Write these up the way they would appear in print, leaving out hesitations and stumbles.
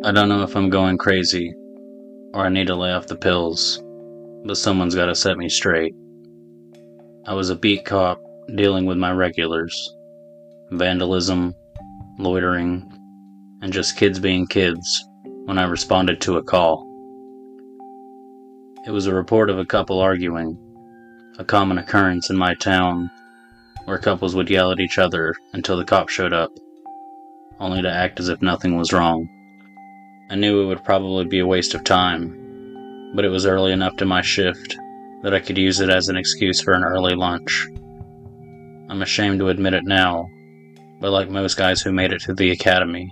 I don't know if I'm going crazy, or I need to lay off the pills, but someone's gotta set me straight. I was a beat cop dealing with my regulars. Vandalism, loitering, and just kids being kids when I responded to a call. It was a report of a couple arguing, a common occurrence in my town where couples would yell at each other until the cop showed up, only to act as if nothing was wrong. I knew it would probably be a waste of time, but it was early enough to my shift that I could use it as an excuse for an early lunch. I'm ashamed to admit it now, but like most guys who made it to the academy,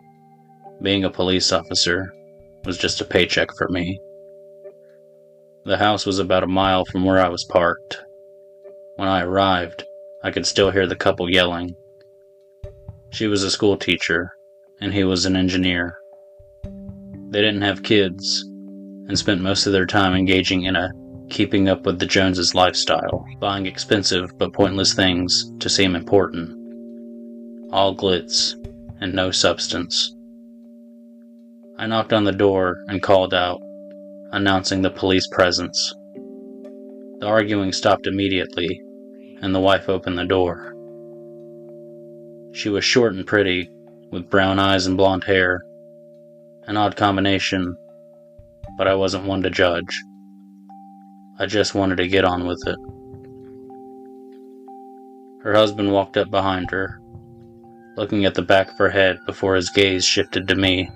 being a police officer was just a paycheck for me. The house was about a mile from where I was parked. When I arrived, I could still hear the couple yelling. She was a school teacher, and he was an engineer. They didn't have kids, and spent most of their time engaging in a keeping up with the Joneses lifestyle, buying expensive but pointless things to seem important. All glitz, and no substance. I knocked on the door and called out, announcing the police presence. The arguing stopped immediately, and the wife opened the door. She was short and pretty, with brown eyes and blonde hair. An odd combination, but I wasn't one to judge. I just wanted to get on with it. Her husband walked up behind her, looking at the back of her head before his gaze shifted to me.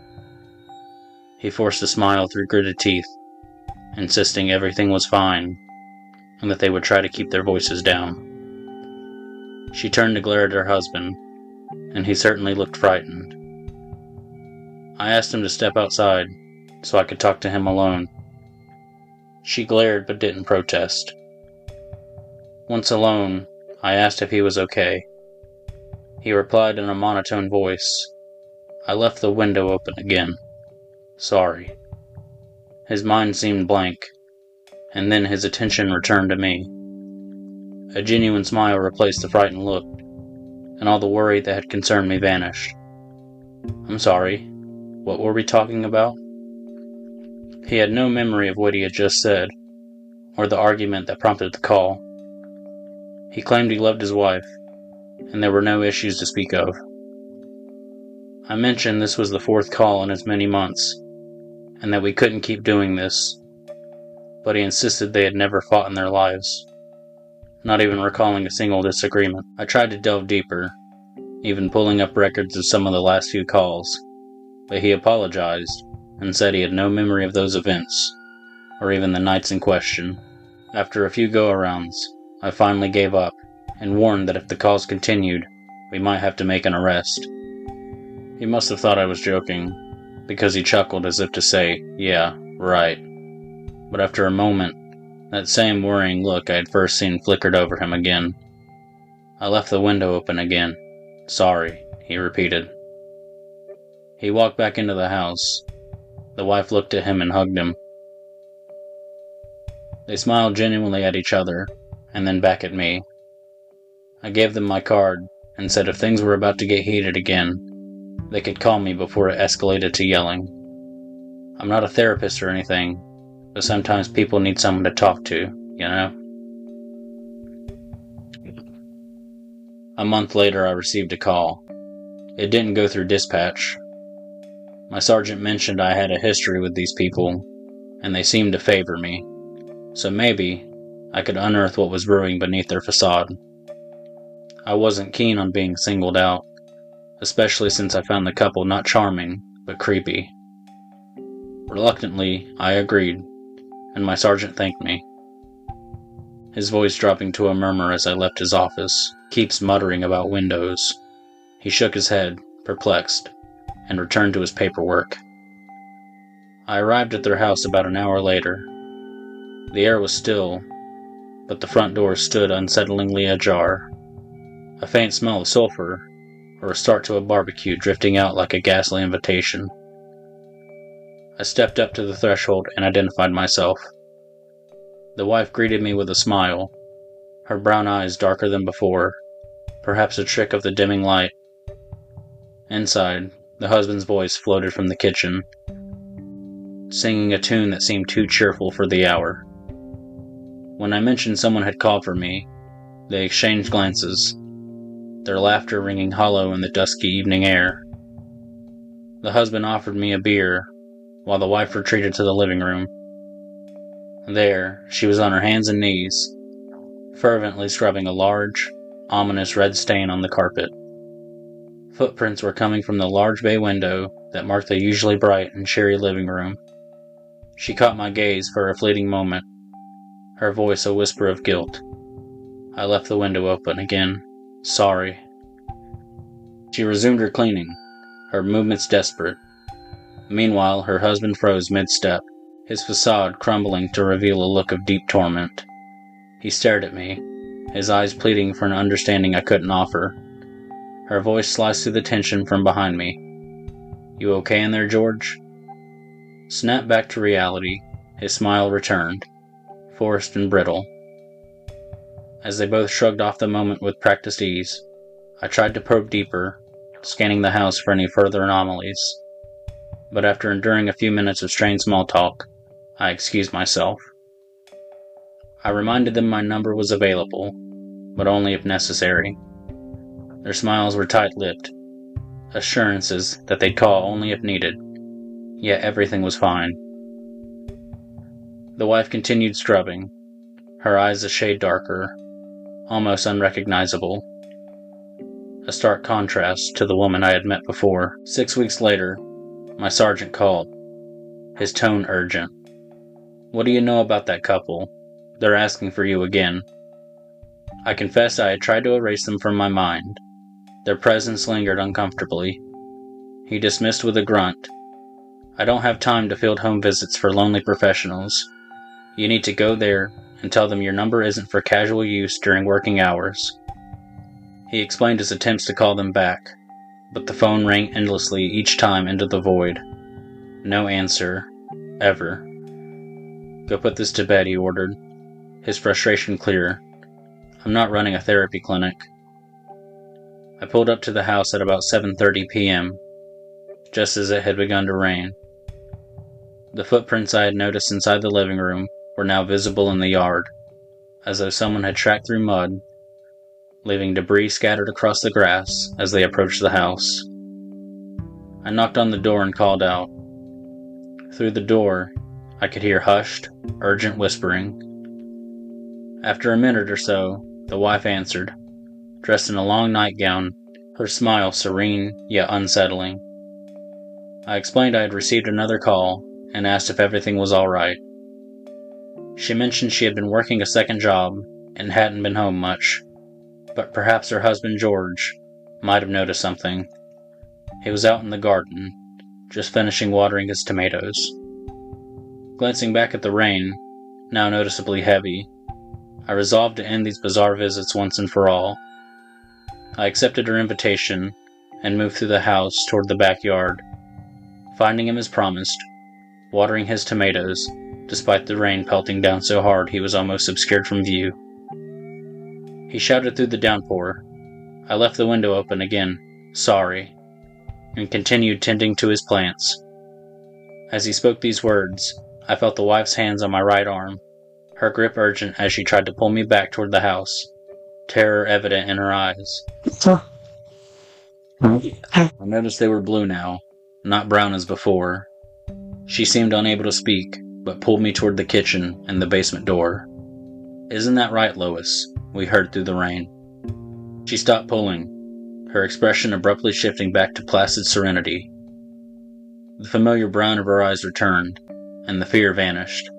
He forced a smile through gritted teeth, insisting everything was fine, and that they would try to keep their voices down. She turned to glare at her husband, and he certainly looked frightened. I asked him to step outside, so I could talk to him alone. She glared but didn't protest. Once alone, I asked if he was okay. He replied in a monotone voice, "I left the window open again. Sorry." His mind seemed blank, and then his attention returned to me. A genuine smile replaced the frightened look, and all the worry that had concerned me vanished. "I'm sorry. What were we talking about?" He had no memory of what he had just said, or the argument that prompted the call. He claimed he loved his wife, and there were no issues to speak of. I mentioned this was the fourth call in as many months, and that we couldn't keep doing this, but he insisted they had never fought in their lives, not even recalling a single disagreement. I tried to delve deeper, even pulling up records of some of the last few calls, but he apologized and said he had no memory of those events, or even the nights in question. After a few go-arounds, I finally gave up and warned that if the calls continued, we might have to make an arrest. He must have thought I was joking, because he chuckled as if to say, "Yeah, right." But after a moment, that same worrying look I had first seen flickered over him again. "I left the window open again. Sorry," he repeated. He walked back into the house. The wife looked at him and hugged him. They smiled genuinely at each other, and then back at me. I gave them my card, and said if things were about to get heated again, they could call me before it escalated to yelling. I'm not a therapist or anything, but sometimes people need someone to talk to, you know? A month later, I received a call. It didn't go through dispatch. My sergeant mentioned I had a history with these people, and they seemed to favor me, so maybe I could unearth what was brewing beneath their facade. I wasn't keen on being singled out, especially since I found the couple not charming, but creepy. Reluctantly, I agreed, and my sergeant thanked me. His voice dropping to a murmur as I left his office. "Keeps muttering about windows." He shook his head, perplexed, and returned to his paperwork. I arrived at their house about an hour later. The air was still, but the front door stood unsettlingly ajar. A faint smell of sulfur, or a start to a barbecue drifting out like a ghastly invitation. I stepped up to the threshold and identified myself. The wife greeted me with a smile, her brown eyes darker than before, perhaps a trick of the dimming light. Inside, the husband's voice floated from the kitchen, singing a tune that seemed too cheerful for the hour. When I mentioned someone had called for me, they exchanged glances, their laughter ringing hollow in the dusky evening air. The husband offered me a beer, while the wife retreated to the living room. There, she was on her hands and knees, fervently scrubbing a large, ominous red stain on the carpet. Footprints were coming from the large bay window that marked the usually bright and cheery living room. She caught my gaze for a fleeting moment, her voice a whisper of guilt. I left the window open again. Sorry. She resumed her cleaning, her movements desperate. Meanwhile, her husband froze mid-step, his facade crumbling to reveal a look of deep torment. He stared at me, his eyes pleading for an understanding I couldn't offer. Her voice sliced through the tension from behind me. You okay in there, George? Snapped back to reality, his smile returned, forced and brittle. As they both shrugged off the moment with practiced ease, I tried to probe deeper, scanning the house for any further anomalies. But after enduring a few minutes of strained small talk, I excused myself. I reminded them my number was available, but only if necessary. Their smiles were tight-lipped, assurances that they'd call only if needed, yet everything was fine. The wife continued scrubbing, her eyes a shade darker, almost unrecognizable. A stark contrast to the woman I had met before. 6 weeks later, my sergeant called, his tone urgent. What do you know about that couple? They're asking for you again. I confess I had tried to erase them from my mind. Their presence lingered uncomfortably. He dismissed with a grunt. I don't have time to field home visits for lonely professionals. You need to go there and tell them your number isn't for casual use during working hours. He explained his attempts to call them back, but the phone rang endlessly each time into the void. No answer. Ever. Go put this to bed, he ordered, his frustration clear. I'm not running a therapy clinic. I pulled up to the house at about 7:30 p.m., just as it had begun to rain. The footprints I had noticed inside the living room were now visible in the yard, as though someone had tracked through mud, leaving debris scattered across the grass as they approached the house. I knocked on the door and called out. Through the door, I could hear hushed, urgent whispering. After a minute or so, the wife answered, dressed in a long nightgown, her smile serene yet unsettling. I explained I had received another call and asked if everything was all right. She mentioned she had been working a second job and hadn't been home much, but perhaps her husband George might have noticed something. He was out in the garden, just finishing watering his tomatoes. Glancing back at the rain, now noticeably heavy, I resolved to end these bizarre visits once and for all. I accepted her invitation and moved through the house toward the backyard, finding him as promised, watering his tomatoes, despite the rain pelting down so hard he was almost obscured from view. He shouted through the downpour. I left the window open again, sorry, and continued tending to his plants. As he spoke these words, I felt the wife's hands on my right arm, her grip urgent as she tried to pull me back toward the house, terror evident in her eyes. I noticed they were blue now, not brown as before. She seemed unable to speak, but pulled me toward the kitchen and the basement door. Isn't that right, Lois? We heard through the rain. She stopped pulling, her expression abruptly shifting back to placid serenity. The familiar brown of her eyes returned, and the fear vanished.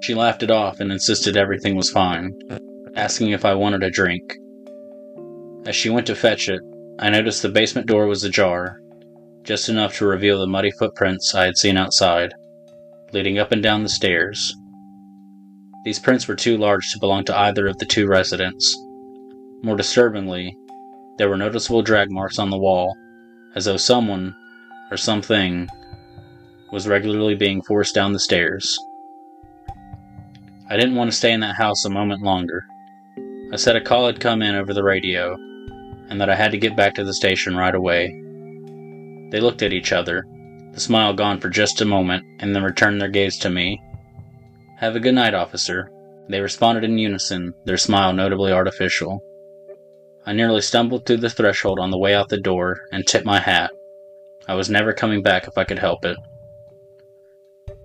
She laughed it off and insisted everything was fine, asking if I wanted a drink. As she went to fetch it, I noticed the basement door was ajar, just enough to reveal the muddy footprints I had seen outside, leading up and down the stairs. These prints were too large to belong to either of the two residents. More disturbingly, there were noticeable drag marks on the wall, as though someone, or something, was regularly being forced down the stairs. I didn't want to stay in that house a moment longer. I said a call had come in over the radio, and that I had to get back to the station right away. They looked at each other, the smile gone for just a moment, and then returned their gaze to me. "Have a good night, officer." They responded in unison, their smile notably artificial. I nearly stumbled through the threshold on the way out the door and tipped my hat. I was never coming back if I could help it.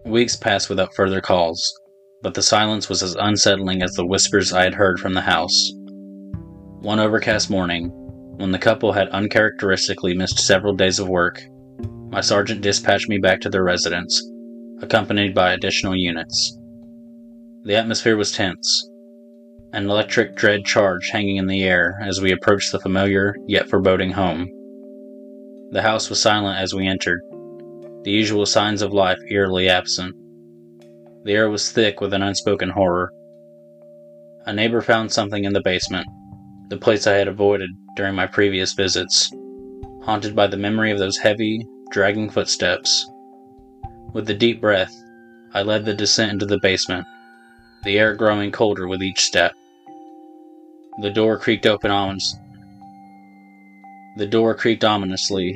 Weeks passed without further calls, but the silence was as unsettling as the whispers I had heard from the house. One overcast morning, when the couple had uncharacteristically missed several days of work, my sergeant dispatched me back to their residence, accompanied by additional units. The atmosphere was tense, an electric dread charge hanging in the air as we approached the familiar yet foreboding home. The house was silent as we entered, the usual signs of life eerily absent. The air was thick with an unspoken horror. A neighbor found something in the basement, the place I had avoided during my previous visits, haunted by the memory of those heavy, dragging footsteps. With a deep breath, I led the descent into the basement, the air growing colder with each step. The door creaked ominously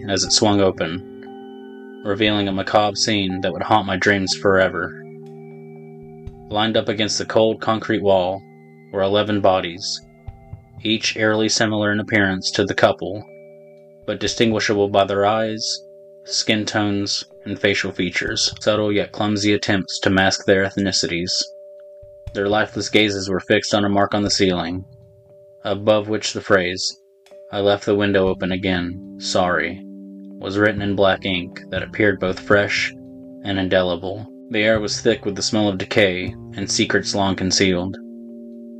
as it swung open, revealing a macabre scene that would haunt my dreams forever. Lined up against the cold concrete wall were 11 bodies, each eerily similar in appearance to the couple, but distinguishable by their eyes, skin tones, and facial features, subtle yet clumsy attempts to mask their ethnicities. Their lifeless gazes were fixed on a mark on the ceiling, above which the phrase, "I left the window open again, sorry," was written in black ink that appeared both fresh and indelible. The air was thick with the smell of decay and secrets long concealed.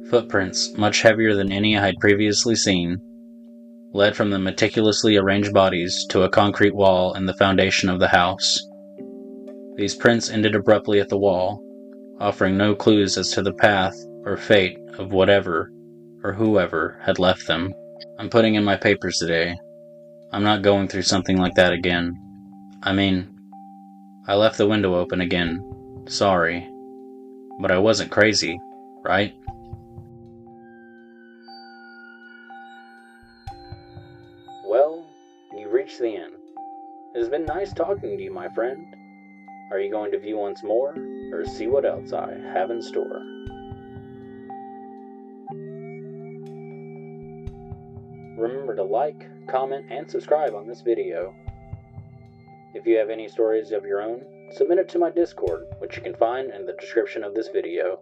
Footprints, much heavier than any I had previously seen, led from the meticulously arranged bodies to a concrete wall in the foundation of the house. These prints ended abruptly at the wall, offering no clues as to the path or fate of whatever or whoever had left them. I'm putting in my papers today. I'm not going through something like that again. I left the window open again. Sorry. But I wasn't crazy, right? Well, you've reached the end. It has been nice talking to you, my friend. Are you going to view once more, or see what else I have in store? Remember to like, comment, and subscribe on this video. If you have any stories of your own, submit it to my Discord, which you can find in the description of this video.